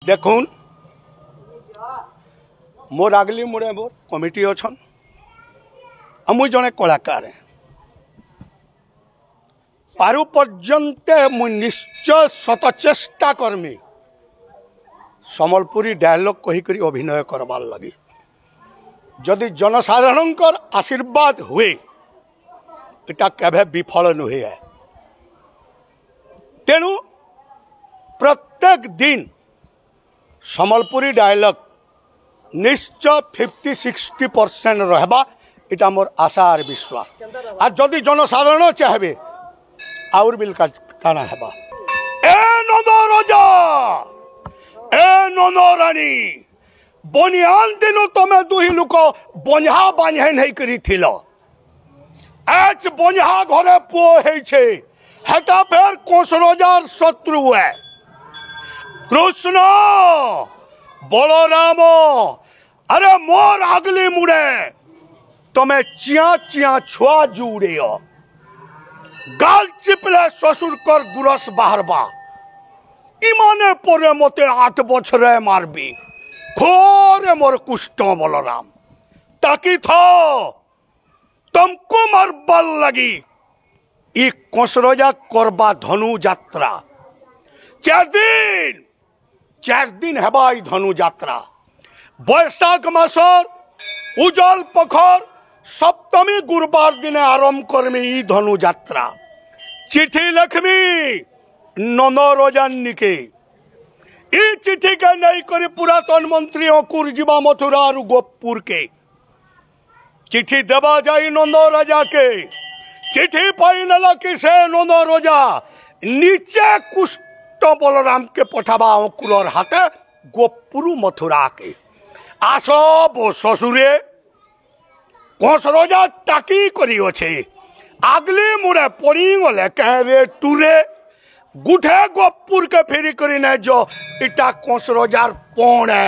देखून मोर आगली मुड़े मोर कमिटी अच्छन मुई जड़े कलाकार पारु पर्यंत मु निश्चय शत चेष्टा करमी सम्बलपुरी डायलॉग कहीकरी अभिनय करवार लगी जदि जनसाधारण आशीर्वाद हुए इटा केभे विफल नुहे है। तेणु प्रत्येक दिन सम्बलपुरी डायलॉग निश्चय 50-60% रहबा इटा मोर आशा और विश्वास आ जदि जनसाधारण चाहे आउर बिल काना हेबा ए नंदो राजा ए नंदो रानी बनियान दिनु तमे दुही लुक बंझा बांझे नहीं करी थिलो आज बंझा घरे पुओ है छे हेटा फेर कोसरोजार शत्रु है कृष्ण बलराम अरे मोर आगली मुड़े तमे चिया चिया छुआ जुड़े गाल चिपले ससुर कर गुरस बाहरबा इमाने परे मते 8 बछरे मारबी खोरे मोर कुष्ट बलराम ताकि थो तुमको मारबाल लगी ई कोसरजा करबा धनु यात्रा 4 दिन हेबा ई धनु यात्रा बैशाख मासर उजल पखर सप्तमी गुरुवार दिन आरंभ करमी ई धनु यात्रा चिठी लखमी नंदरोजानी के ई चिठी के नहीं करी पुरातन मंत्री अंकुर जीवा मथुरा और गोपपुर के चिठी देवा जाई नंद राजा के चिठी पाई नला कि से नंद राजा नीचे कुष्ट बलराम के पठाबा अंकुर हाथे गोपपुर मथुरा के आसो बो ससुरे कोसरोजा टाकी करी अच्छे आगली मुड़े पड़ी गले कहे टूरे गुठे गोपपुर के फेरी करी ने जो इटा कोसरोजार पौड़ है